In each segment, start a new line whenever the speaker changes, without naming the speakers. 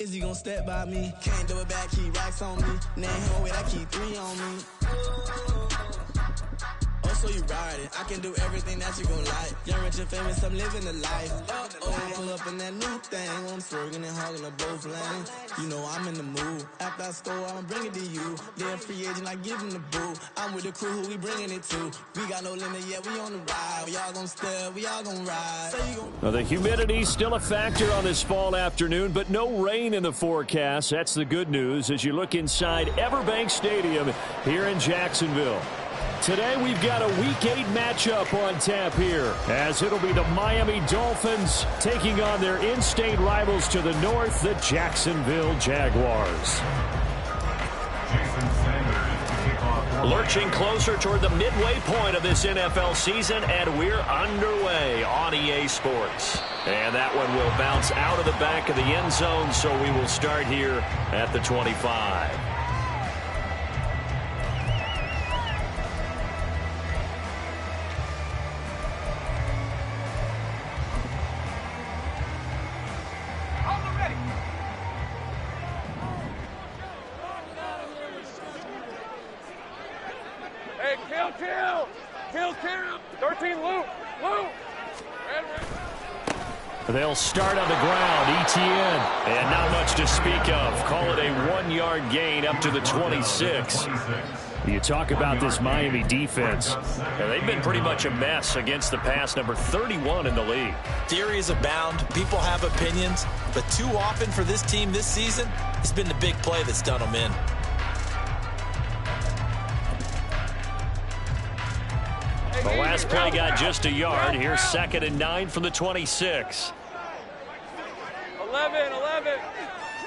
Is he gonna step by me? Can't do it back, keep racks on me. Name him wait, I keep 3 on me. Oh, so you ride it. I can do everything that you gon' like. Young, rich, and famous, I'm living the life. Pull up in that new thing. I'm swerving and hogging the both lanes. You know I'm in the mood. After I score, I'ma bring it to you. They're a free agent, I give him the boo. I'm with the crew, who we bringing it to. We got no limit yet, we on the ride. We all gon' step, we all gon' ride.
Well, the humidity's still a factor on this fall afternoon, but no rain in the forecast. That's the good news as you look inside Everbank Stadium here in Jacksonville. Today we've got a Week 8 matchup on tap here, as it'll be the Miami Dolphins taking on their in-state rivals to the north, the Jacksonville Jaguars. Lurching closer toward the midway point of this NFL season, and we're underway on EA Sports. And that one will bounce out of the back of the end zone, so we will start here at the 25.
Kill. 13, Luke.
They'll start on the ground, Etienne. And not much to speak of. Call it a 1-yard gain up to the 26. You talk about this Miami defense. And they've been pretty much a mess against the pass, number 31 in the league.
Theories abound. People have opinions. But too often for this team this season, it's been the big play that's done them in.
The last play got just a yard. Here's 2nd and 9 from the 26.
11.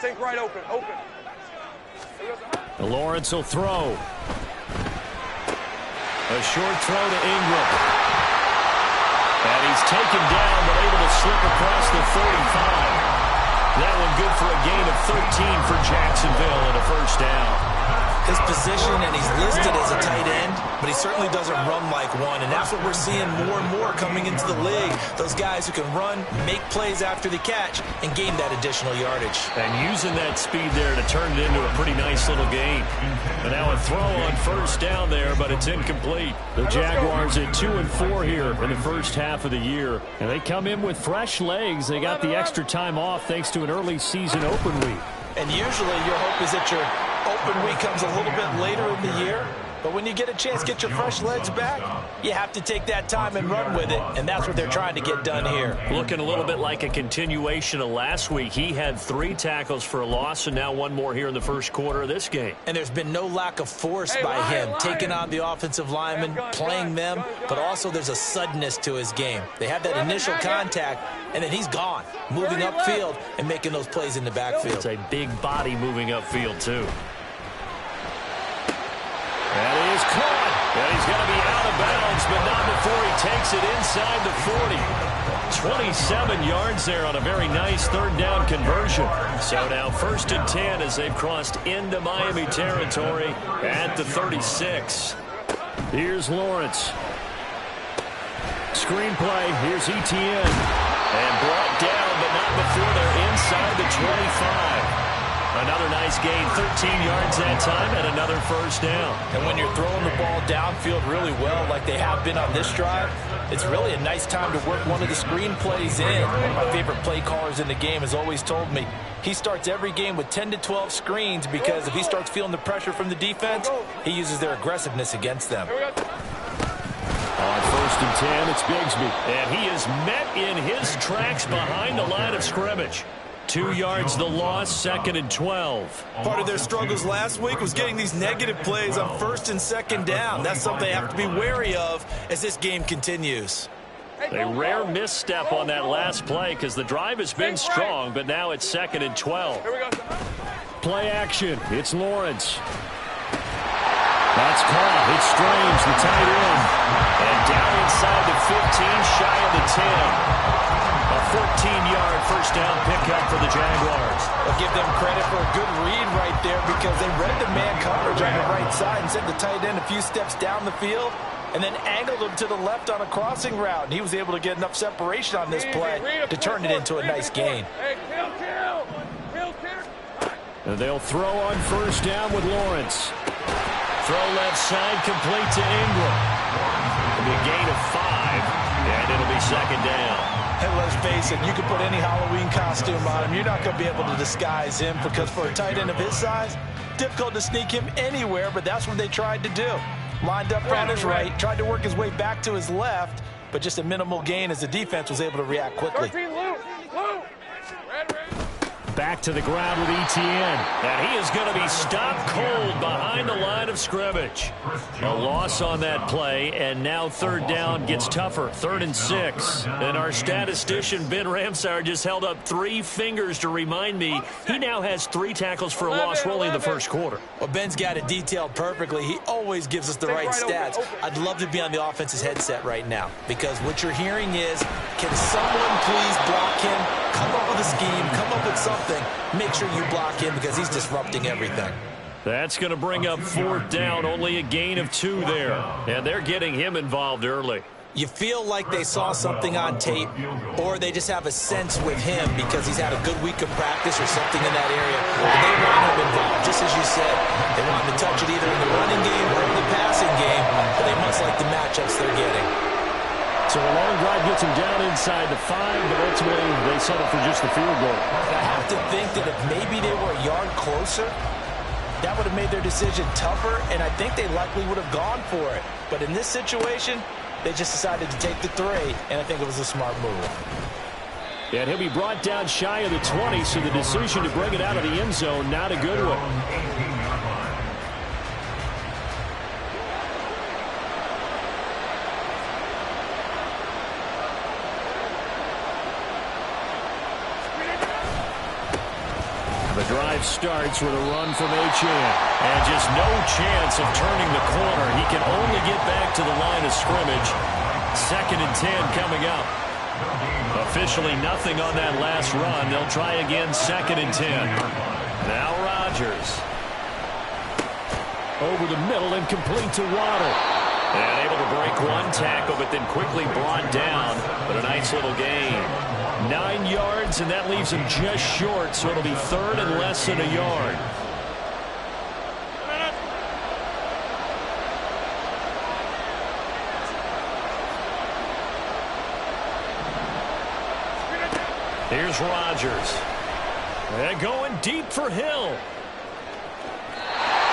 Think right open.
Lawrence will throw. A short throw to Ingram. And he's taken down, but able to slip across the 35. That one good for a gain of 13 for Jacksonville and a first down.
His position, and he's listed as a tight end, but he certainly doesn't run like one, and that's what we're seeing more and more coming into the league. Those guys who can run, make plays after the catch, and gain that additional yardage.
And using that speed there to turn it into a pretty nice little gain. And now a throw on first down there, but it's incomplete. The Jaguars at 2-4 here in the first half of the year, and they come in with fresh legs. They got the extra time off thanks to an early season open week.
And usually your hope is that your open week comes a little bit later in the year. But when you get a chance to get your fresh legs back, you have to take that time and run with it, and that's what they're trying to get done here.
Looking a little bit like a continuation of last week. He had 3 tackles for a loss, and now 1 more here in the first quarter of this game.
And there's been no lack of force by him, taking on the offensive linemen, playing them, but also there's a suddenness to his game. They have that initial contact, and then he's gone, moving upfield and making those plays in the backfield.
It's a big body moving upfield, too. That is caught. And he's going to be out of bounds, but not before he takes it inside the 40. 27 yards there on a very nice 3rd down conversion. So now 1st and 10 as they've crossed into Miami territory at the 36. Here's Lawrence. Screenplay. Here's Etienne. And brought down, but not before they're inside the 25. Another nice gain, 13 yards that time, and another first down.
And when you're throwing the ball downfield really well, like they have been on this drive, it's really a nice time to work one of the screen plays in. One of my favorite play callers in the game has always told me he starts every game with 10 to 12 screens because if he starts feeling the pressure from the defense, he uses their aggressiveness against them.
On 1st and 10, it's Bigsby. And he is met in his tracks behind the line of scrimmage. 2 yards the loss, 2nd and 12.
Part of their struggles last week was getting these negative plays on 1st and 2nd down. That's something they have to be wary of as this game continues.
A rare misstep on that last play because the drive has been strong, but now it's 2nd and 12. Play action. It's Lawrence. That's caught. It's Strange, the tight end. And down inside the 15, shy of the 10. A 14-yard first down pickup for the Jaguars.
I'll give them credit for a good read right there because they read the man coverage on the right side and sent the tight end a few steps down the field and then angled him to the left on a crossing route. And he was able to get enough separation on this play to turn it into a nice gain.
Hey, kill.
And they'll throw on first down with Lawrence. Throw left side, complete to Ingram. It'll be a gain of 5, and it'll be second down.
And let's face it, you can put any Halloween costume on him. You're not going to be able to disguise him because for a tight end of his size, difficult to sneak him anywhere, but that's what they tried to do. Lined up on his right, tried to work his way back to his left, but just a minimal gain as the defense was able to react quickly.
13 loop.
Back to the ground with Etienne. And he is going to be stopped cold behind the line of scrimmage. A loss on that play, and now third down gets tougher. 3rd and 6. And our statistician, Ben Ramsauer, just held up 3 fingers to remind me he now has 3 tackles for a loss rolling in the first quarter.
Well, Ben's got it detailed perfectly. He always gives us the right stats. I'd love to be on the offense's headset right now because what you're hearing is, can someone please block him? Come up with a scheme. Come up with something. Make sure you block him because he's disrupting everything.
That's going to bring up 4th down. Only a gain of 2 there. And they're getting him involved early.
You feel like they saw something on tape or they just have a sense with him because he's had a good week of practice or something in that area. And they want him involved, just as you said. They want him to touch it either in the running game or in the passing game, but they must like the matchups they're getting.
So a long drive gets him down inside the 5, but ultimately they settle for just the field goal.
I have to think that if maybe they were a yard closer, that would have made their decision tougher, and I think they likely would have gone for it. But in this situation, they just decided to take the 3, and I think it was a smart move.
And he'll be brought down shy of the 20, so the decision to bring it out of the end zone, not a good one. The drive starts with a run from Etienne. And just no chance of turning the corner. He can only get back to the line of scrimmage. 2nd and 10 coming up. Officially nothing on that last run. They'll try again 2nd and 10. Now Rodgers. Over the middle and complete to Waddle. And able to break 1 tackle, but then quickly brought down. But a nice little gain. 9 yards, and that leaves him just short, so it'll be 3rd and less than a yard. Here's Rodgers. And going deep for Hill.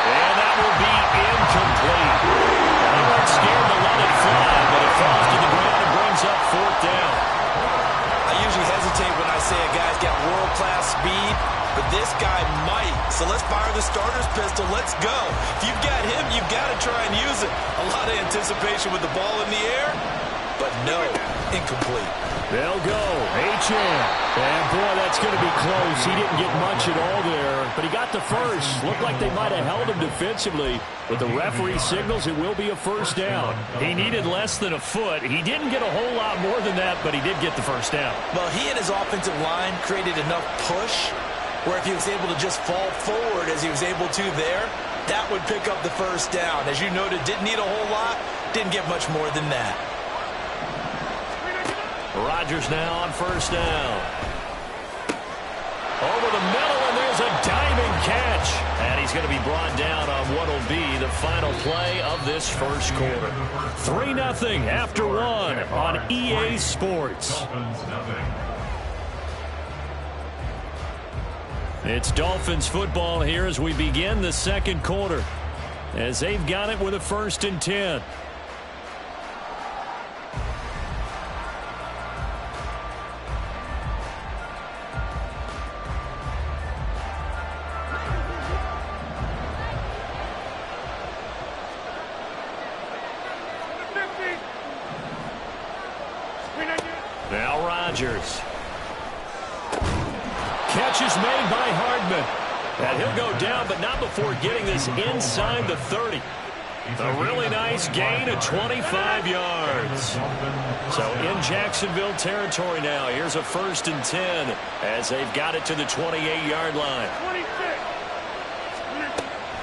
And that will be incomplete. They weren't scared to let it fly, but it falls to the ground and brings up 4th down.
I usually hesitate when I say a guy's got world-class speed, but this guy might. So let's fire the starter's pistol. Let's go. If you've got him, you've got to try and use it. A lot of anticipation with the ball in the air, but no, incomplete.
They'll go. Etienne. And boy, that's going to be close. He didn't get much at all there, but he got the first. Looked like they might have held him defensively, but the referee signals it will be a 1st down. He needed less than a foot. He didn't get a whole lot more than that, but he did get the 1st down.
Well, he and his offensive line created enough push where if he was able to just fall forward as he was able to there, that would pick up the 1st down. As you noted, didn't need a whole lot, didn't get much more than that.
Rodgers now on 1st down. Over the middle, and there's a diving catch. And he's going to be brought down on what will be the final play of this first quarter. 3-0 after 1 on EA Sports. It's Dolphins football here as we begin the 2nd quarter. As they've got it with a 1st and 10. Now Rodgers. Catch is made by Hardman. And he'll go down, but not before getting this inside the 30. A really nice gain of 25 yards. So in Jacksonville territory now. Here's a 1st and 10 as they've got it to the 28-yard line.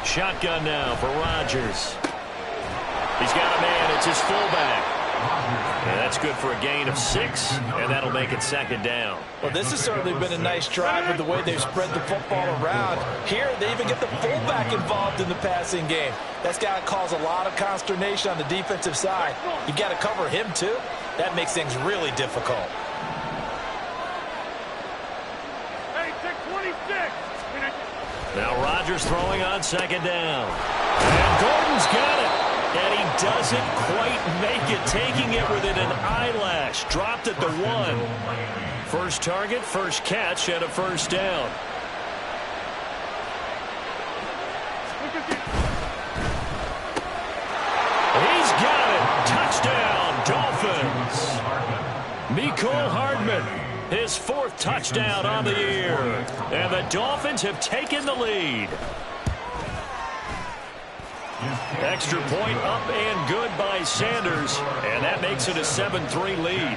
Shotgun now for Rodgers. He's got a man. It's his fullback. And that's good for a gain of 6, and that'll make it second down.
Well, this has certainly been a nice drive with the way they've spread the football around. Here, they even get the fullback involved in the passing game. That's got to cause a lot of consternation on the defensive side. You've got to cover him, too. That makes things really difficult.
Hey, take 26.
Now Rodgers throwing on second down. And Gordon's got it. And he doesn't quite make it, taking it within an eyelash. Dropped at the 1. First target, first catch, and a first down. He's got it. Touchdown, Dolphins. Mecole Hardman, his 4th touchdown on the year. And the Dolphins have taken the lead. Extra point up and good by Sanders. And that makes it a 7-3 lead.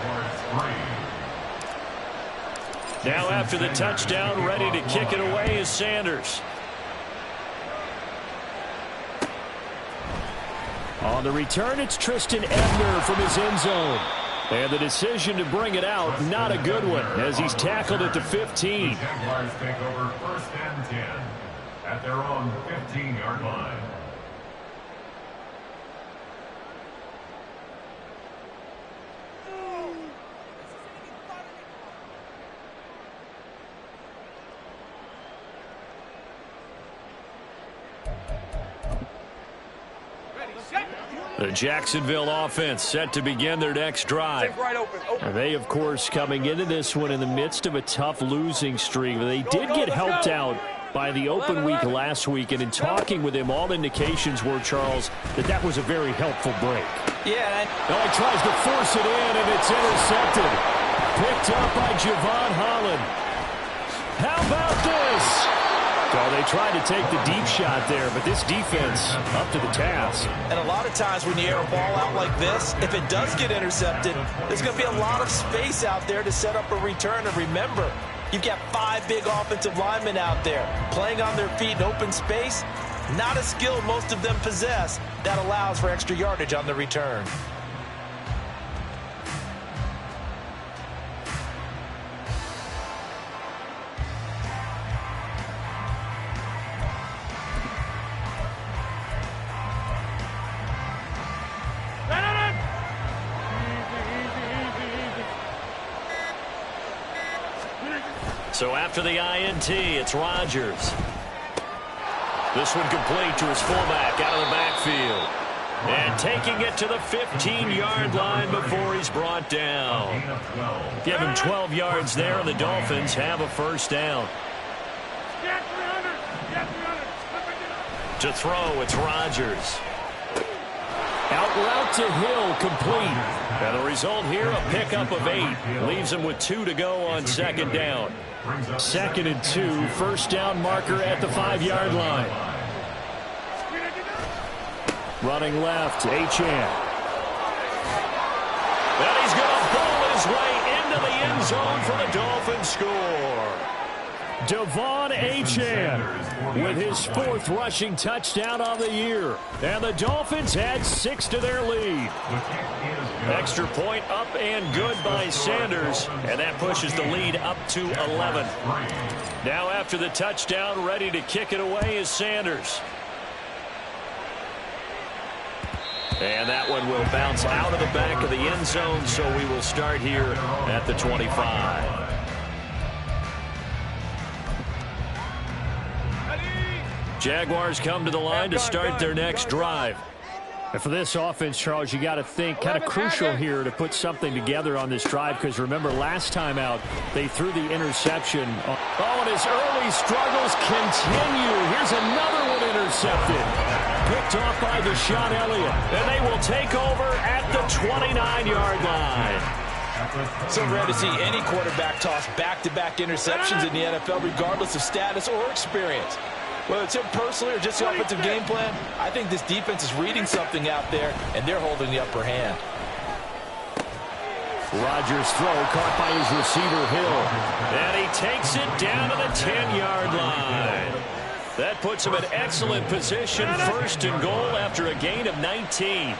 Now after the touchdown, ready to kick it away is Sanders. On the return, it's Tristan Ebner from his end zone. And the decision to bring it out, not a good one, as he's tackled at the 15.
Jaguars take over 1st and 10 at their own 15-yard line.
The Jacksonville offense set to begin their next drive.
Take right open.
And they, of course, coming into this one in the midst of a tough losing streak. They did get helped out by the open week last week, and in talking with him, all indications were, Charles, that was a very helpful break.
Yeah.
Now he tries to force it in, and it's intercepted. Picked up by Javon Holland. How about this? Well, they tried to take the deep shot there, but this defense up to the task.
And a lot of times when you air a ball out like this, if it does get intercepted, there's going to be a lot of space out there to set up a return. And remember, you've got 5 big offensive linemen out there playing on their feet in open space. Not a skill most of them possess that allows for extra yardage on the return.
So after the INT, it's Rodgers. This one complete to his fullback out of the backfield. And taking it to the 15-yard line before he's brought down. Give him 12 yards there, and the Dolphins have a first down. To throw, it's Rodgers. Out route to Hill, complete. And the result here, a pickup of 8. Leaves him with 2 to go on second down. 2nd and 2, first down marker at the 5-yard line. Running left, Achane. And he's going to bowl his way into the end zone for the Dolphins score. Devon Achane with his 4th rushing touchdown on the year. And the Dolphins add 6 to their lead. Extra point up and good by Sanders. And that pushes the lead up to 11. Now after the touchdown, ready to kick it away is Sanders. And that one will bounce out of the back of the end zone, so we will start here at the 25. Jaguars come to the line to start their next drive. And for this offense, Charles, you got to think kind of crucial here to put something together on this drive, because remember last time out they threw the interception. Oh, and his early struggles continue. Here's another one intercepted. Picked off by Deshaun Elliott. And they will take over at the 29-yard line.
So rare to see any quarterback toss back-to-back interceptions in the NFL, regardless of status or experience. Whether it's him personally or just the offensive game plan, I think this defense is reading something out there, and they're holding the upper hand.
Rodgers' throw caught by his receiver, Hill. And he takes it down to the 10-yard line. That puts him in excellent position, 1st and goal after a gain of 19.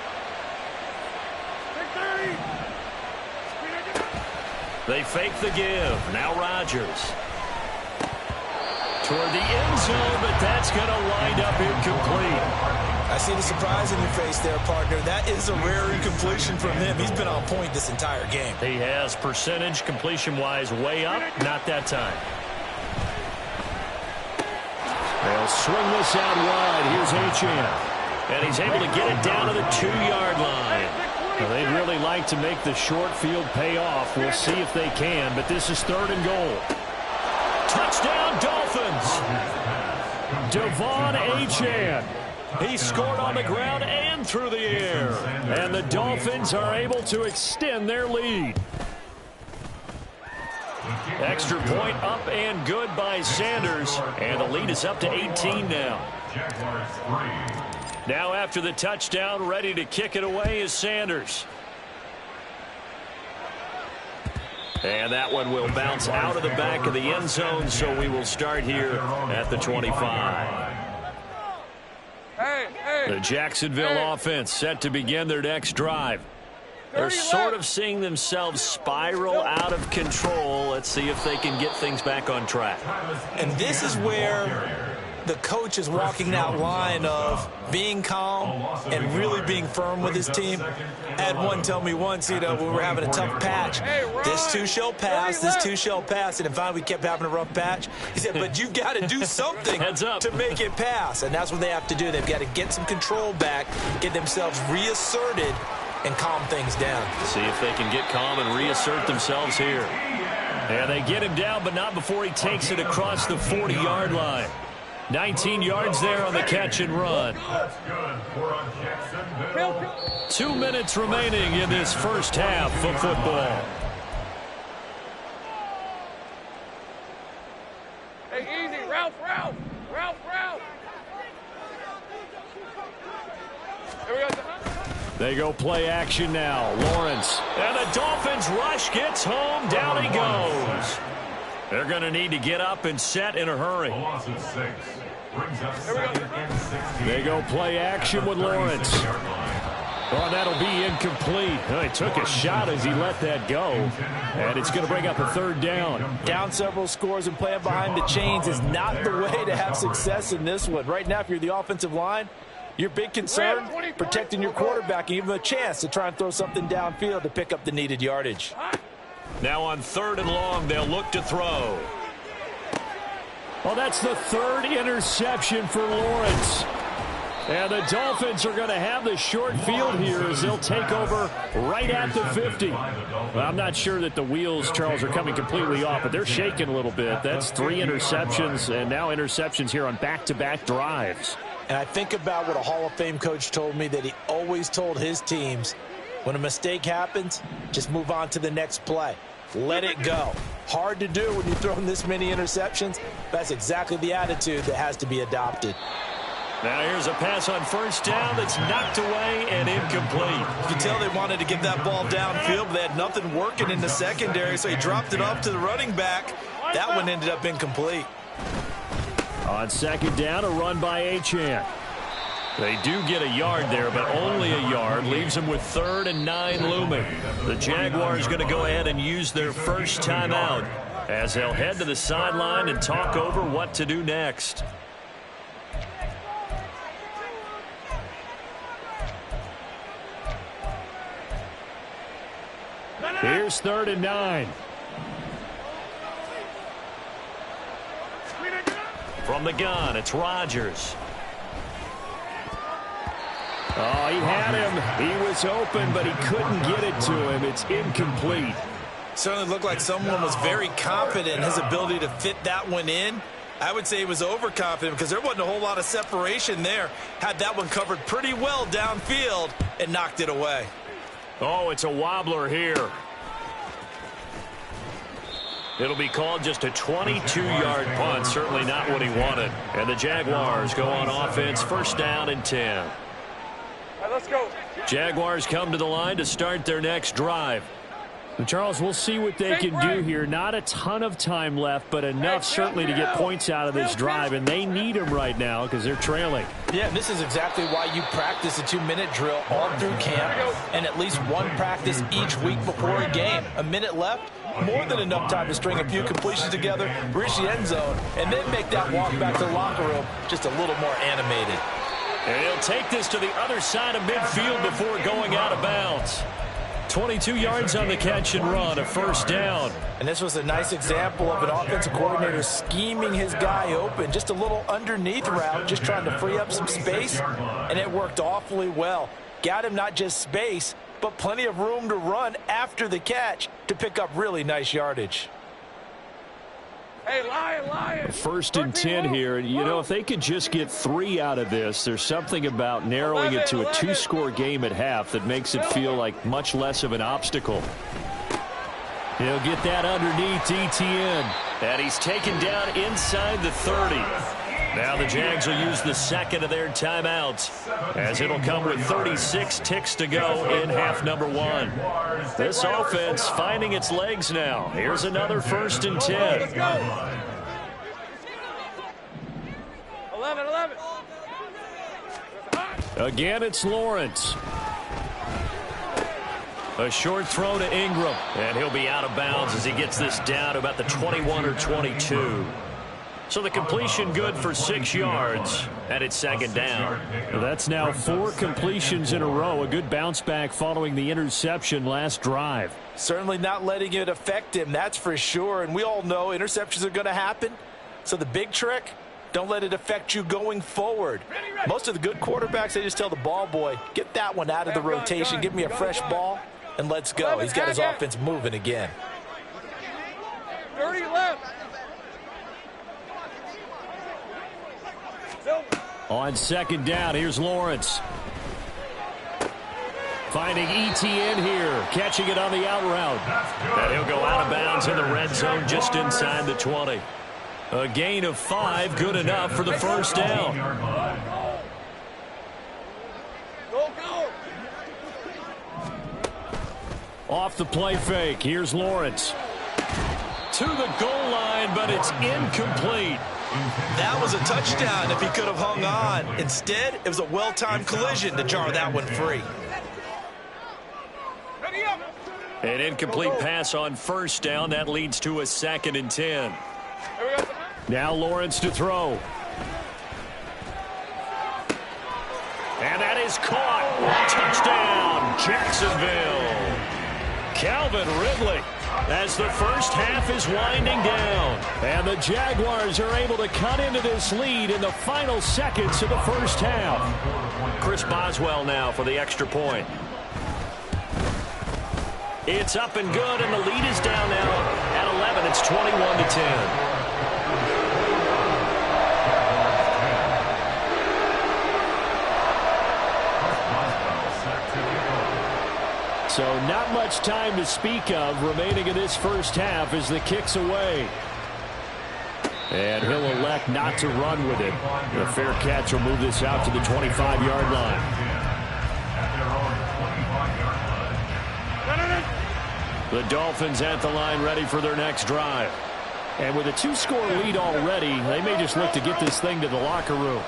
They fake the give. Now Rodgers. Toward the end zone, but that's going to wind up incomplete.
I see the surprise in your face there, partner. That is a rare incompletion from him. He's been on point this entire game.
He has percentage completion-wise way up. Not that time. They'll swing this out wide. Here's Achane. And he's able to get it down to the 2-yard line. Well, they'd really like to make the short field pay off. We'll see if they can, but this is 3rd and goal. Touchdown, Dolphins. Devon Achane. He scored on the ground and through the air. And the Dolphins are able to extend their lead. Extra point up and good by Sanders. And the lead is up to 18 now. Now after the touchdown, ready to kick it away is Sanders. And that one will bounce out of the back of the end zone, so we will start here at the 25. The Jacksonville offense set to begin their next drive. They're sort of seeing themselves spiral out of control. Let's see if they can get things back on track.
And this is where the coach is walking that line of being calm and really being firm with his team. I had one tell me once, when we were having a tough patch, this too shall pass, this too shall pass. And finally we kept having a rough patch. He said, but you've got to do something to make it pass. And that's what they have to do. They've got to get some control back, get themselves reasserted, and calm things down.
See if they can get calm and reassert themselves here. And they get him down, but not before he takes it across the 40-yard line. 19 yards there on the catch and run. 2 minutes remaining in this first half of football.
Hey, easy. Ralph. Here we go.
They go play action now. Lawrence. And the Dolphins rush gets home. Down he goes. They're going to need to get up and set in a hurry. They go play action with Lawrence. Oh, that'll be incomplete. Oh, he took a shot as he let that go. And it's going to bring up a 3rd down.
Down several scores and playing behind the chains is not the way to have success in this one. Right now, if you're the offensive line, your big concern, protecting your quarterback and give him a chance to try and throw something downfield to pick up the needed yardage.
Now on 3rd and long, they'll look to throw. Well, that's the 3rd interception for Lawrence. And the Dolphins are going to have the short field here as they'll take over right at the 50. Well, I'm not sure that the wheels, Charles, are coming completely off, but they're shaking a little bit. That's 3 interceptions, and now interceptions here on back-to-back drives.
And I think about what a Hall of Fame coach told me, that he always told his teams, when a mistake happens, just move on to the next play. Let it go. Hard to do when you're throwing this many interceptions. That's exactly the attitude that has to be adopted.
Now here's a pass on 1st down that's knocked away and incomplete.
You can tell they wanted to get that ball downfield, but they had nothing working in the secondary, so he dropped it off to the running back. That one ended up incomplete.
On 2nd down, a run by Achane. They do get a yard there, but only a yard. Leaves them with 3rd and 9 looming. The Jaguars going to go ahead and use their first timeout as they'll head to the sideline and talk over what to do next. Here's 3rd and 9. From the gun, it's Rodgers. Oh, he had him. He was open, but he couldn't get it to him. It's incomplete.
Certainly looked like someone was very confident in his ability to fit that one in. I would say he was overconfident because there wasn't a whole lot of separation there. Had that one covered pretty well downfield and knocked it away.
Oh, it's a wobbler here. It'll be called just a 22-yard punt. Certainly not what he wanted. And the Jaguars go on offense, 1st down and 10.
All right, let's go.
Jaguars come to the line to start their next drive. And Charles, we'll see what they can do here. Not a ton of time left, but enough certainly to get points out of this drive, and they need them right now because they're trailing.
Yeah, this is exactly why you practice a 2-minute drill all through camp and at least one practice each week before a game. A minute left, more than enough time to string a few completions together, reach the end zone, and then make that walk back to the locker room just a little more animated.
And he'll take this to the other side of midfield before going out of bounds. 22 yards on the catch and run, a first down.
And this was a nice example of an offensive coordinator scheming his guy open. Just a little underneath route, just trying to free up some space, and it worked awfully well. Got him not just space, but plenty of room to run after the catch to pick up really nice yardage.
Hey, Lion.
First and 10 here. And, you know, if they could just get 3 out of this, there's something about narrowing it to a 2-score game at half that makes it feel like much less of an obstacle. He'll get that underneath ETN. And he's taken down inside the 30. Now the Jags will use the second of their timeouts, as it'll come with 36 ticks to go in half number 1. This offense finding its legs now. Here's another first and 10.
Let's go. 11.
Again, it's Lawrence. A short throw to Ingram, and he'll be out of bounds as he gets this down to about the 21 or 22. So the completion good for 6 yards, and it's second down. That's now 4 completions in a row. A good bounce back following the interception last drive.
Certainly not letting it affect him, that's for sure. And we all know interceptions are going to happen. So the big trick, don't let it affect you going forward. Most of the good quarterbacks, they just tell the ball boy, get that one out of the rotation, give me a fresh ball, and let's go. He's got his offense moving again.
30 left.
On second down, here's Lawrence. Finding ETN here, catching it on the out route. And he'll go out of bounds in the red zone just inside the 20. A gain of 5, good enough for the first down.
Go.
Off the play fake, here's Lawrence. To the goal line, but it's incomplete.
That was a touchdown if he could have hung on. Instead, it was a well-timed collision to jar that one free.
An incomplete pass on first down. That leads to a second and 10. Now Lawrence to throw. And that is caught. Touchdown, Jacksonville. Calvin Ridley, as the first half is winding down. And the Jaguars are able to cut into this lead in the final seconds of the first half. Chris Boswell now for the extra point. It's up and good, and the lead is down now at 11. It's 21-10. So not much time to speak of remaining in this first half as the kick's away. And he'll elect not to run with it. The fair catch will move this out to the 25-yard line. The Dolphins at the line ready for their next drive. And with a 2-score lead already, they may just look to get this thing to the locker room.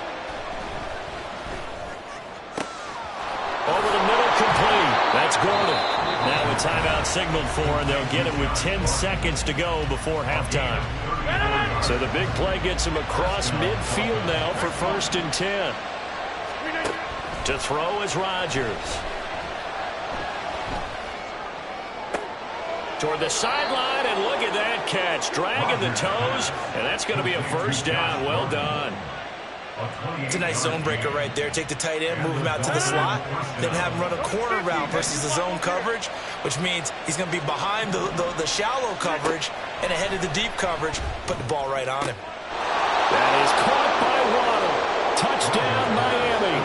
Over the middle, complete. That's Gordon. Now a timeout signaled for, and they'll get it with 10 seconds to go before halftime. So the big play gets him across midfield now for first and 10. To throw is Rodgers. Toward the sideline, and look at that catch. Dragging the toes, and that's going to be a first down. Well done.
It's a nice zone breaker right there. Take the tight end, move him out to the slot, then have him run a corner route versus the zone coverage, which means he's going to be behind the shallow coverage and ahead of the deep coverage, put the ball right on him.
That is caught by Waddle. Touchdown, Miami.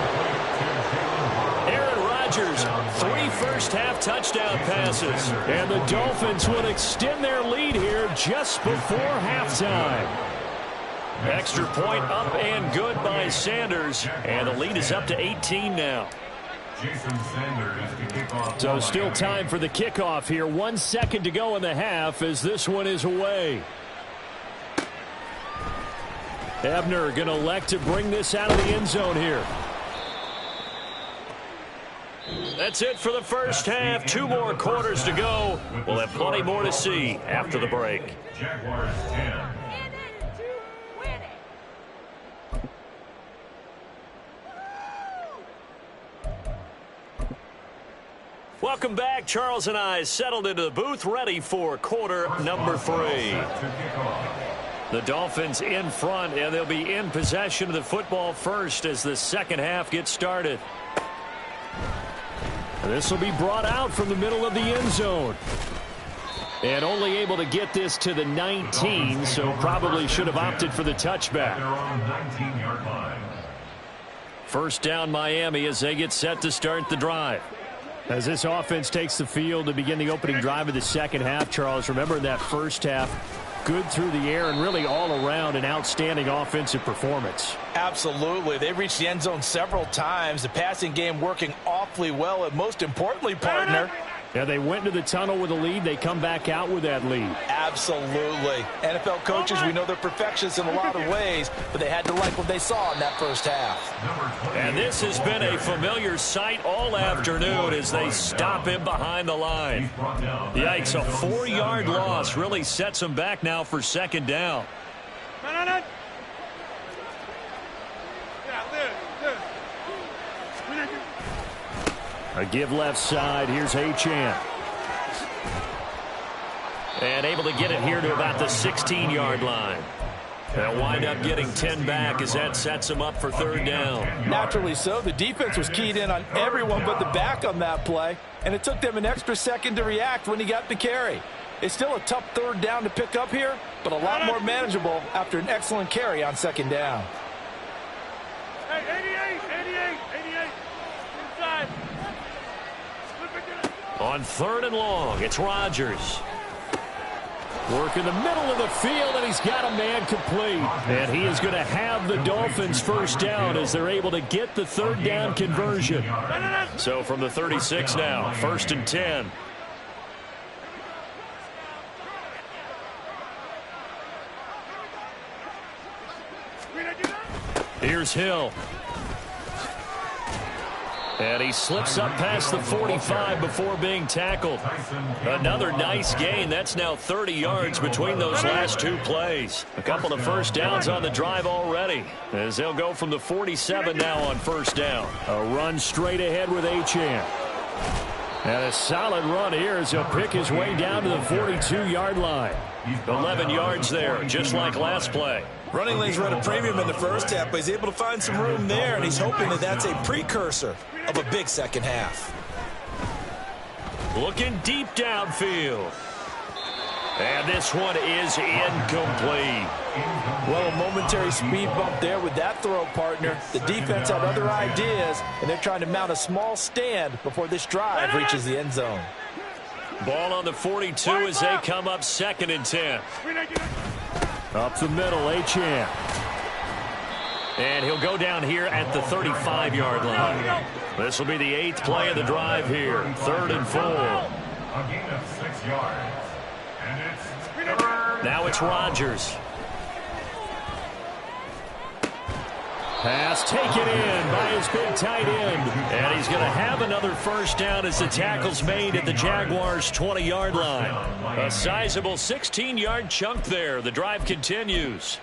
Aaron Rodgers, 3 first-half touchdown passes. And the Dolphins will extend their lead here just before halftime. Extra point up and good by Sanders. And the lead is up to 18 now. So still time for the kickoff here. 1 second to go in the half as this one is away. Ebner going to elect to bring this out of the end zone here. That's it for the first half. 2 more quarters to go. We'll have plenty more to see after the break.
Jaguars 10.
Welcome back. Charles and I settled into the booth, ready for quarter number 3. The Dolphins in front, and they'll be in possession of the football first as the second half gets started. This will be brought out from the middle of the end zone. And only able to get this to the 19, so probably should have opted for the touchback. First down Miami as they get set to start the drive. As this offense takes the field to begin the opening drive of the second half, Charles, remember in that first half, good through the air and really all around an outstanding offensive performance.
Absolutely. They've reached the end zone several times. The passing game working awfully well, and most importantly, partner,
yeah, they went into the tunnel with a lead. They come back out with that lead.
Absolutely. NFL coaches, we know they're perfectionists in a lot of ways, but they had to like what they saw in that first half.
And this has been a familiar sight all afternoon as they stop him behind the line. Yikes, a 4-yard loss really sets them back now for second down. A give left side. Here's Achane. And able to get it here to about the 16-yard line. They'll wind up getting 10 back as that sets them up for third down.
Naturally so. The defense was keyed in on everyone but the back on that play, and it took them an extra second to react when he got the carry. It's still a tough third down to pick up here, but a lot more manageable after an excellent carry on second down.
Hey, 88. Inside.
On third and long, it's Rodgers. Work in the middle of the field, and he's got a man complete. And he is going to have the Dolphins first down as they're able to get the third down conversion. So from the 36 now, first and 10. Here's Hill. And he slips up past the 45 before being tackled. Another nice gain. That's now 30 yards between those last 2 plays. A couple of first downs on the drive already, as they'll go from the 47 now on first down. A run straight ahead with Achane. And a solid run here as he'll pick his way down to the 42-yard line. 11 yards there, just like last play.
Running lanes run a premium in the first half, but he's able to find some room there, and he's hoping that that's a precursor of a big second half.
Looking deep downfield. And this one is incomplete.
Well, a momentary speed bump there with that throw, partner. The defense had other ideas, and they're trying to mount a small stand before this drive reaches the end zone.
Ball on the 42 as they come up second and 10. Up the middle, Achane. And he'll go down here at the 35-yard line. This will be the 8th play of the drive here. 3rd and 4.
A gain of 6 yards. And it's third.
Now it's Rodgers. Pass taken in by his big tight end. And he's going to have another first down as the tackle's made at the Jaguars' 20-yard line. A sizable 16-yard chunk there. The drive continues.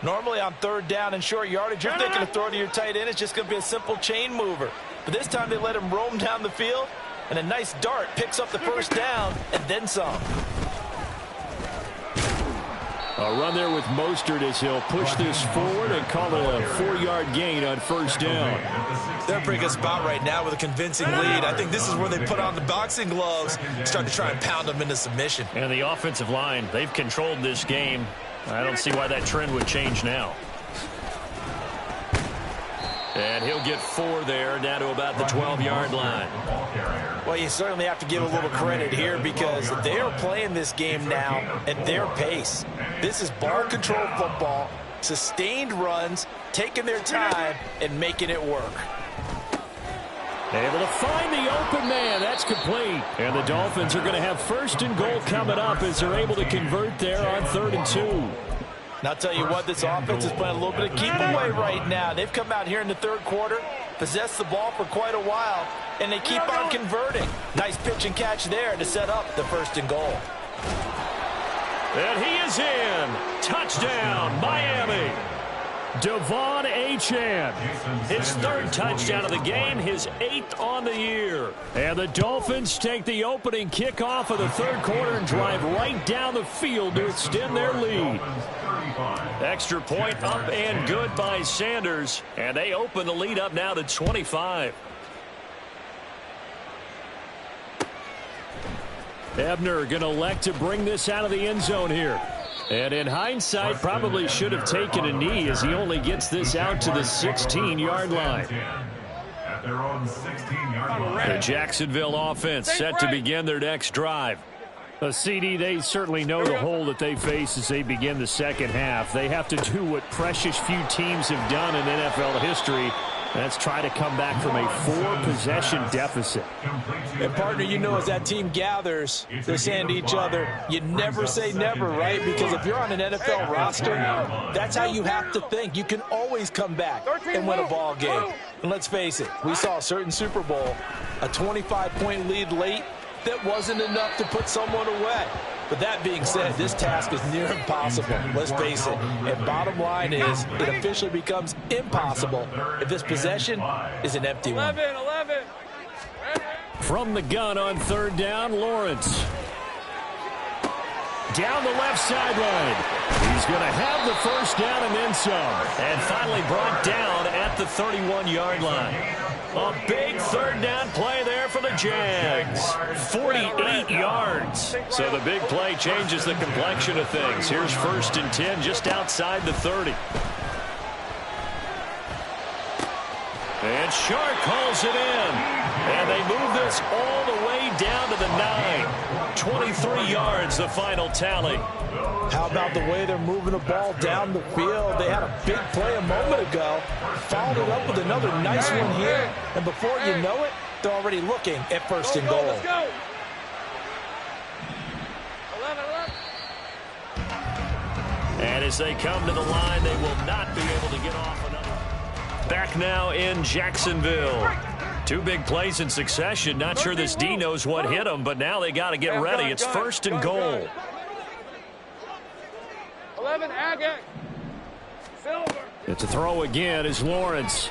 Normally on third down and short yardage, you're thinking of throw to your tight end. It's just going to be a simple chain mover. But this time they let him roam down the field, and a nice dart picks up the first down and then some.
A run there with Mostert as he'll push this forward and call it a 4-yard gain on first down.
They're in a pretty good spot right now with a convincing lead. I think this is where they put on the boxing gloves, start to try and pound them into submission.
And the offensive line, they've controlled this game. I don't see why that trend would change now. And he'll get 4 there, down to about the 12-yard line.
Well, you certainly have to give a little credit here because they are playing this game now at their pace. This is ball control football, sustained runs, taking their time, and making it work.
Able to find the open man. That's complete. And the Dolphins are going to have first and goal coming up as they're able to convert there on 3rd and 2.
And I'll tell you what, this offense is playing a little bit of keep away right now. They've come out here in the third quarter, possessed the ball for quite a while, and they keep on converting. Nice pitch and catch there to set up the 1st and goal.
And he is in. Touchdown, Miami. Devon Achane, his 3rd touchdown of the game, his 8th on the year. And the Dolphins take the opening kickoff of the 3rd quarter and drive right down the field to extend their lead. Extra point up and good by Sanders, and they open the lead up now to 25. Ebner going to elect to bring this out of the end zone here. And in hindsight, probably should have taken a knee as he only gets this out to the 16-yard line.
At their own 16-yard line.
The Jacksonville offense set to begin their next drive. A CD, they certainly know the hole that they face as they begin the second half. They have to do what precious few teams have done in NFL history. That's try to come back from a 4-possession deficit.
And, partner, you know, as that team gathers, they're saying to each other, you never say never, right? Because if you're on an NFL roster, that's how you have to think. You can always come back and win a ball game. And let's face it, we saw a certain Super Bowl, a 25-point lead late that wasn't enough to put someone away. But that being said, this task is near impossible. Let's face it. And bottom line is, it officially becomes impossible if this possession is an empty one.
11.
From the gun on 3rd down, Lawrence. Down the left sideline. He's going to have the 1st down and then some. And finally brought down at the 31-yard line. A big 3rd down play there for the Jags. 48 yards. So the big play changes the complexion of things. Here's 1st and 10 just outside the 30. And Shark calls it in. And they move this all the way down to the 9. 23 yards, the final tally.
How about the way they're moving the ball down the field? They had a big play a moment ago, followed it up with another nice one here, and before you know it, they're already looking at 1st and goal.
Let's go. 11.
And as they come to the line, they will not be able to get off another. Back now in Jacksonville. 2 big plays in succession. Not sure this D knows what hit him, but now they got to get ready. It's 1st and goal.
11, Agate. Silver.
It's a throw again as Lawrence.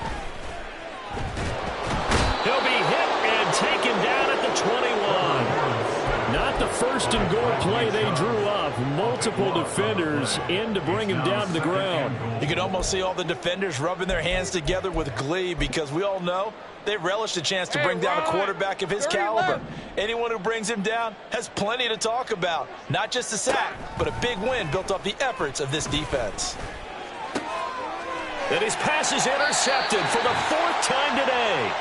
He'll be hit and taken down at the 21. Not the 1st and goal play they drew up. Multiple defenders in to bring him down to the ground.
You can almost see all the defenders rubbing their hands together with glee because we all know they relish the chance to bring down a quarterback of his caliber. Anyone who brings him down has plenty to talk about. Not just a sack, but a big win built off the efforts of this defense.
And his pass is intercepted for the 4th time today.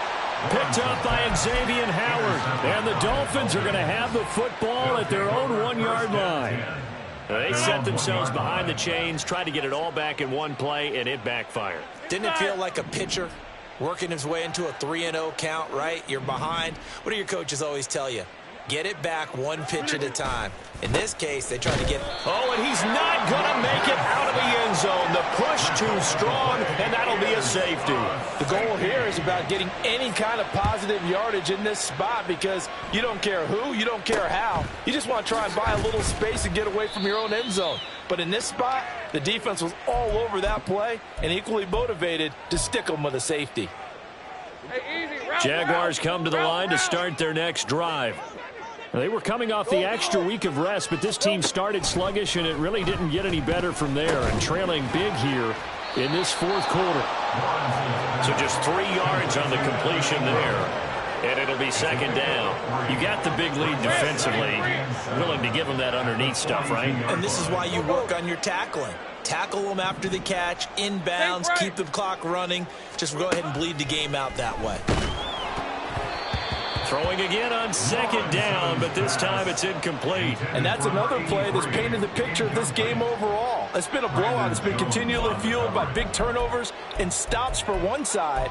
Picked up by Xavier Howard. And the Dolphins are going to have the football at their own 1-yard line. They set themselves behind the chains, tried to get it all back in one play, and it backfired.
Didn't it feel like a pitcher working his way into a 3-0 count, right? You're behind. What do your coaches always tell you? Get it back 1 pitch at a time. In this case, they tried to get...
Oh, and he's not going to make it out of the end zone. The push too strong, and that'll be a safety.
The goal here is about getting any kind of positive yardage in this spot because you don't care who, you don't care how. You just want to try and buy a little space and get away from your own end zone. But in this spot, the defense was all over that play and equally motivated to stick them with a safety.
Hey, easy. Route,
Jaguars come to the line to start their next drive. They were coming off the extra week of rest, but this team started sluggish, and it really didn't get any better from there, and trailing big here in this 4th quarter. So just 3 yards on the completion there, and it'll be 2nd down. You got the big lead defensively, willing to give them that underneath stuff, right?
And this is why you work on your tackling. Tackle them after the catch, inbounds, keep the clock running. Just go ahead and bleed the game out that way.
Throwing again on 2nd down, but this time it's incomplete.
And that's another play that's painted the picture of this game overall. It's been a blowout. It's been continually fueled by big turnovers and stops for one side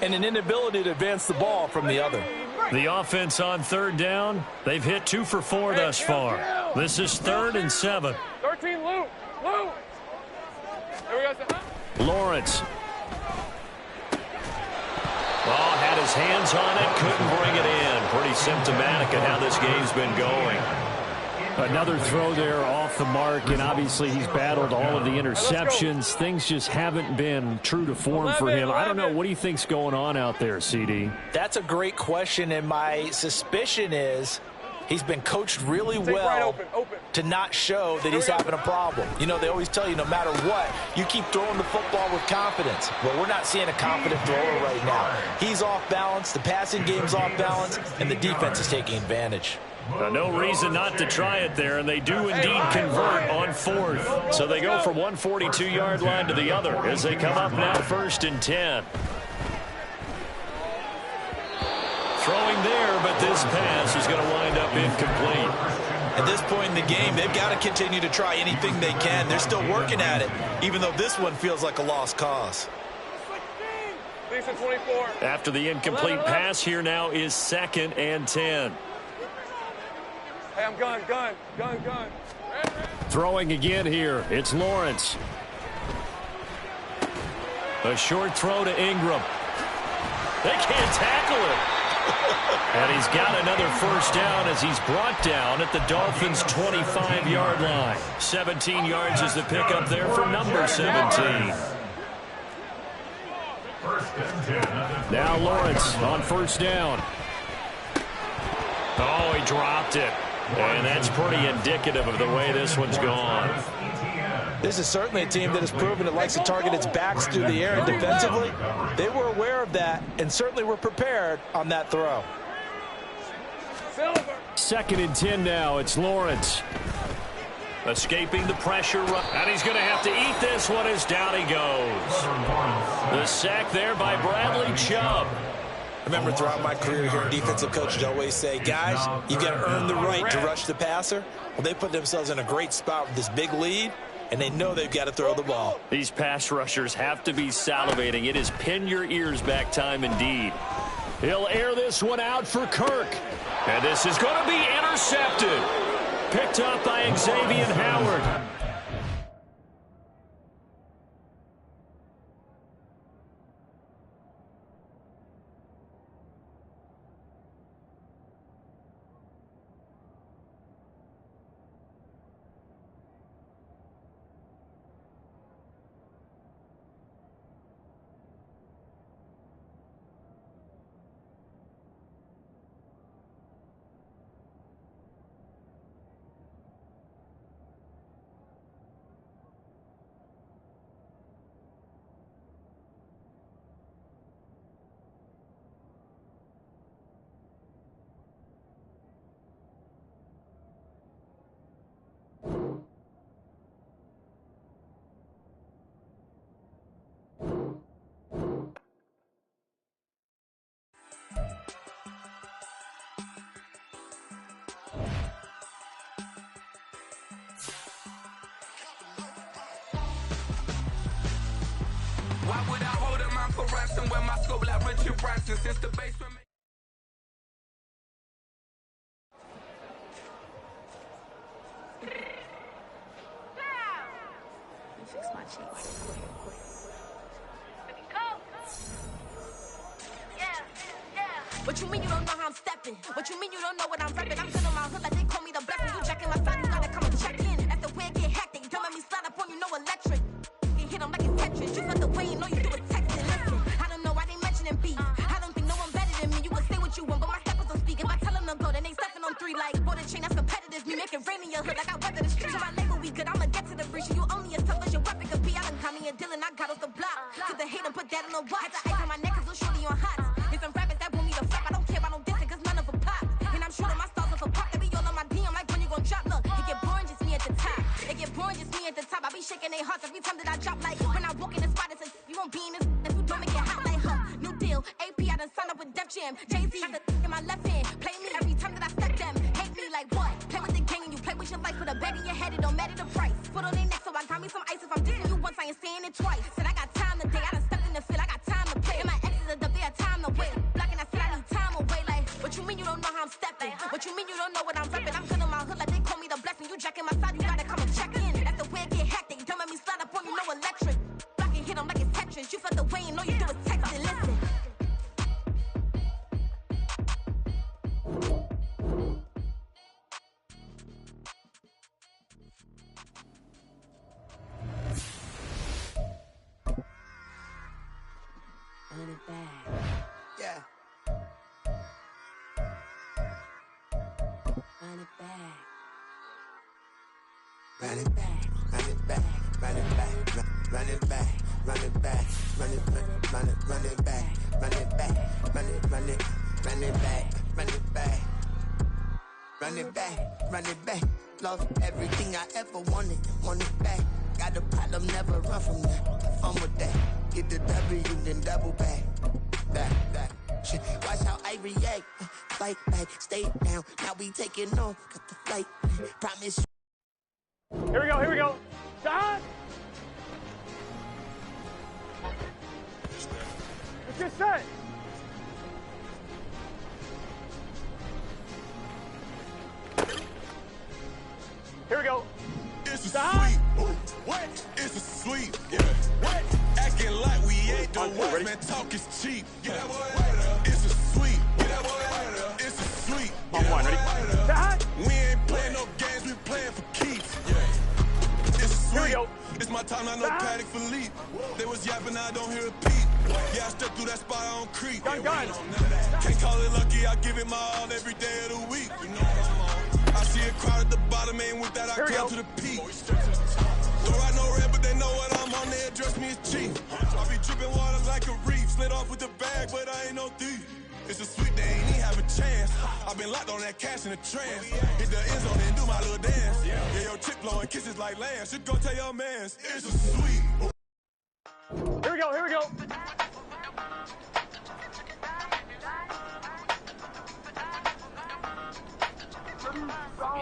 and an inability to advance the ball from the other.
The offense on 3rd down, they've hit 2 for 4 thus far. This is 3rd and 7.
13, Lou. There we go.
Lawrence. his hands on it, couldn't bring it in. Pretty symptomatic of how this game's been going. Another throw there off the mark, and obviously he's battled all of the interceptions. Things just haven't been true to form for him. I don't know. What do you think's going on out there, CD?
That's a great question, and my suspicion is he's been coached really well to not show that he's having a problem. You know, they always tell you no matter what, you keep throwing the football with confidence. Well, we're not seeing a confident thrower right now. He's off balance, the passing game's off balance, and the defense is taking advantage.
No reason not to try it there, and they do indeed convert on 4th. So they go from 142-yard line to the other as they come up now 1st and 10. Throwing there, but this pass is going to wind up incomplete.
At this point in the game, they've got to continue to try anything they can. They're still working at it, even though this one feels like a lost cause.
After the incomplete pass, here now is 2nd and 10.
Hey, I'm gun.
Throwing again here. It's Lawrence. A short throw to Ingram. They can't tackle him. And he's got another first down as he's brought down at the Dolphins' 25-yard line. 17 yards is the pickup there for number 17. Now Lawrence on first down. Oh, he dropped it. And that's pretty indicative of the way this one's gone.
This is certainly a team that has proven it likes to target its backs through the air, and defensively, they were aware of that and certainly were prepared on that throw.
2nd and 10 now. It's Lawrence. Escaping the pressure. And he's going to have to eat this one as down he goes. The sack there by Bradley Chubb.
I remember throughout my career here, defensive coaches always say, guys, you got to earn the right to rush the passer. Well, they put themselves in a great spot with this big lead, and they know they've got to throw the ball.
These pass rushers have to be salivating. It is pin your ears back time indeed. He'll air this one out for Kirk. And this is going to be intercepted. Picked up by Xavier Howard.
Why would I hold him out for ransom when my scope like Richard Branson since the basement?
Fix my cheeks. What you mean you don't know how I'm stepping? What you mean you don't know what I'm repping? I'm good on my hood like they call me the blessing. You jacking my side, you gotta come and check in. After the way it get hectic, don't make me slide up on you, no electric. You hit them like it's Tetris. You got the way you know you do it texting. Listen, I don't know why they mentioning beef. I don't think no one better than me. You can say what you want, but my steppers don't speak. If I tell them to go, then they stepping on 3 like border chain. That's competitive. Me make it rain in your hood like I weather the streets. So my label we good. I'ma get to the breach. You only as tough as your weapon could be. I done call me a Dylan. I got off the block. Took the hate and put that in the watch. Had the ice on my neck 'cause little shorty on hot. It's some rappers that want me to flop. I don't care about no dissing 'cause none of them pop. And I'm shooting my stars off a pop. They be all on my DM like when you gon' drop. Look, it get boring just me at the top. It get boring just me at the top. I be shaking their hearts every time that I drop. Like when I walk in the spot, it says you won't be in this. If you don't make it hot like her. New deal. AP, I done signed up with Def Jam. Jay-Z got the in my left hand. Play me every time that I step them. Hate me like what? Play with the gang and you play with your life. Put a bag in your head, it don't matter the price. Put on their neck, so I got me some ice. If I'm dissing you once, I ain't saying it twice. Said I got time today. I done stepped in the field. I got time to play. And my exes are up, they had time to wait. Blocking, I said I need time away. Like, what you mean you don't know how I'm stepping? What you mean you don't know what I'm repping? I'm good on my hood like they call me the blessing. You jacking my side, you gotta come and check in. That's the way it get hectic. Don't make me slide up on you, no electric. Blocking, hit them like it's Tetris. You felt the way you know you do it texting. Listen. back.
Yeah.
Run it back.
Run it back, run it back, run it back, run it back, run it back, run it back, run it back, run it back, run it back, run it back, run it back, run it back. Lost everything I ever wanted, want it back. Got a problem, never run from that. Fun with that. Get the W, then double back. That. Shit. Watch how I react. Fight back, stay down. Now we taking off. Got the flight. Promise you.
Here we go. Stop! It's just set. Here we go.
It's a sweep. What? It's a sweep. Yeah. What? Acting like we ain't the ones, man. Talk is cheap. Get that boy out of there. It's a sweep. Get that boy out of there. It's a sweep.
On one, ready? Stop!
We ain't playing no games. We playing for keeps. Yeah. It's a
Here we
sweep.
go.
It's my time. I know Paddock for leap. They was yapping. I don't hear a peep. Yeah, I stepped through that spot. I don't creep.
Gun.
Can't call it lucky. I give it my all every day of the week. You know what I'm on. I see a crowd at the bottom, ain't with that, I climb to the peak. Don't ride no red, but they know what I'm on, they address me as chief. I be dripping water like a reef, slid off with the bag, but I ain't no thief. It's a sweet, they ain't even have a chance. I've been locked on that cash in a trance. Hit the end zone and do my little dance. Yeah, your chick blowing kisses like Lance. Should go tell your mans, it's a sweet.
Here we go.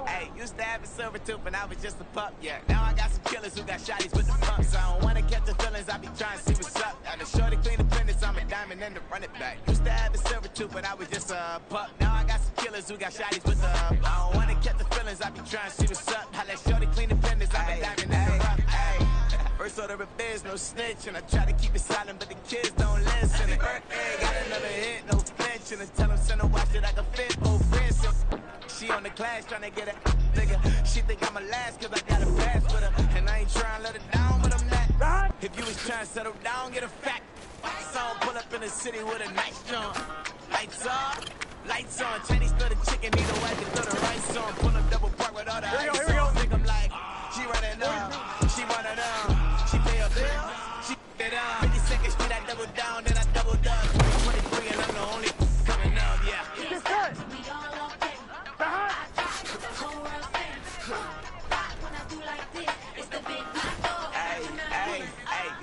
Hey, used to have a silver tooth and I was just a pup, yeah. Now I got some killers who got shotties with the pumps. I don't wanna catch the feelings, I be trying to see what's up. Now the shorty clean the pendants, I'm a diamond and the run it back. Used to have a silver tooth but I was just a pup. Now I got some killers who got shotties with the I don't wanna catch the feelings, I be trying to see what's up. I let shorty clean the pendants, I'm a diamond and the rough. First order of biz, no snitch, and I try to keep it silent, but the kids don't listen. And Erk got another hit, no flinch, and I tell them send a watch that I can fit, both wrists. She on the class trying to get a nigga. She think I'm a last cause I got a pass with her. And I ain't trying to let her down, but I'm not. If you was trying to settle down, get a fact. Song pull up in the city with a nice jump. Lights off, lights on. Chinese throw the chicken, need a wife to throw the rice on. Pull up double park with all the ice on. Think I'm like, she running up, she running up. She pay a bill, she it up. 52nd Street, I double down, then I doubled up. 2023 and I'm the only coming up, yeah.
Just set.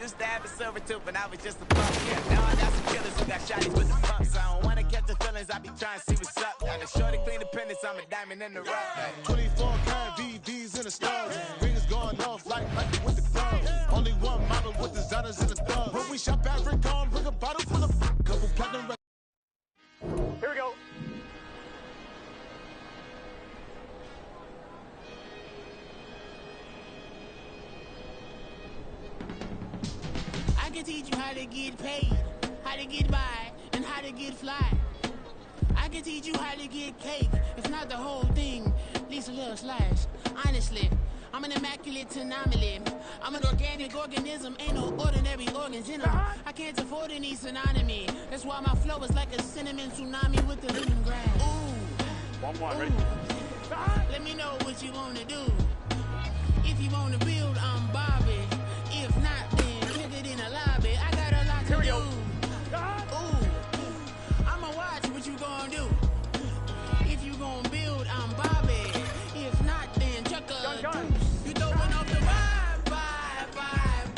Used to have a silver tooth and I was just a pump, yeah. Now I got some killers who got shotties with the pumps. I don't wanna catch the feelings, I be trying to see what's up. Now the shorty clean the pendants, I'm a diamond in the rough.
24 karat VVs in the stars. Rings going off like Mikey with the club. Only one model with designers in the thug. When we shop at Rick on, bring a bottle full of couple platinum.
Here we go.
I can teach you how to get paid, how to get by, and how to get fly. I can teach you how to get cake, if not the whole thing, at least a little slice. Honestly, I'm an immaculate anomaly. I'm an organic organism, ain't no ordinary organs in them. I can't afford any synonymy. That's why my flow is like a cinnamon tsunami with the lemongrass. Ooh.
1-1, ready?
Let me know what you wanna do. If you wanna build, I'm Bobby. If not, then kick it in the lobby. I got a lot to do. Ooh, I'ma watch what you gonna do. If you gonna build, I'm Bobby. If not, then chuck a deuce. You throwing off the vibe.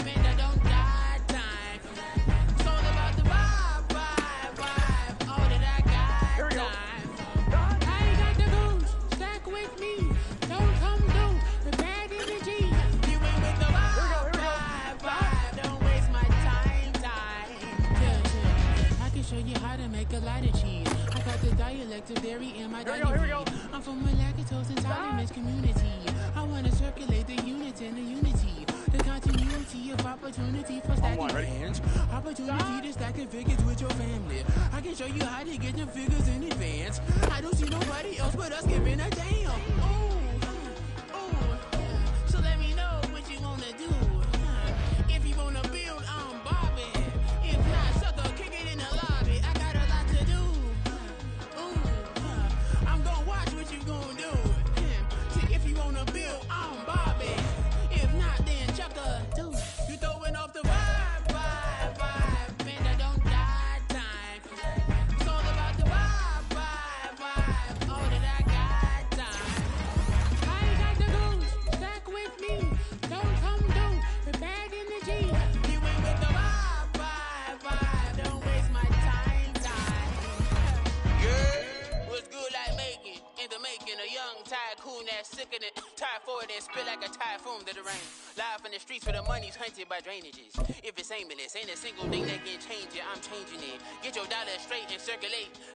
Man, I don't die time. It's all about the vibe. All that I got time. I ain't got the goose. Stack with me. Don't come through the bad energy. You ain't with the vibe. Don't waste my time. Yeah. I can show you how to make a lot of cheese. I got the dialect of dairy in my diary. I'm from a lactose intolerant community. I want to circulate the units and the unity. The continuity of opportunity for stacking hands. Opportunity to stack figures with your family. I can show you how to get them figures in advance. I don't see nobody else but us giving a damn. Ooh. So let me know what you wanna do. If you wanna build, I'm Bobby. If not, sucker, kick it in the tycoon that's sickening. Tire forward and spit like a typhoon to the rain. Live in the streets where the money's hunted by drainages. If it's aimless, ain't a single thing that can change it. I'm changing it. Get your dollar straight and circulate.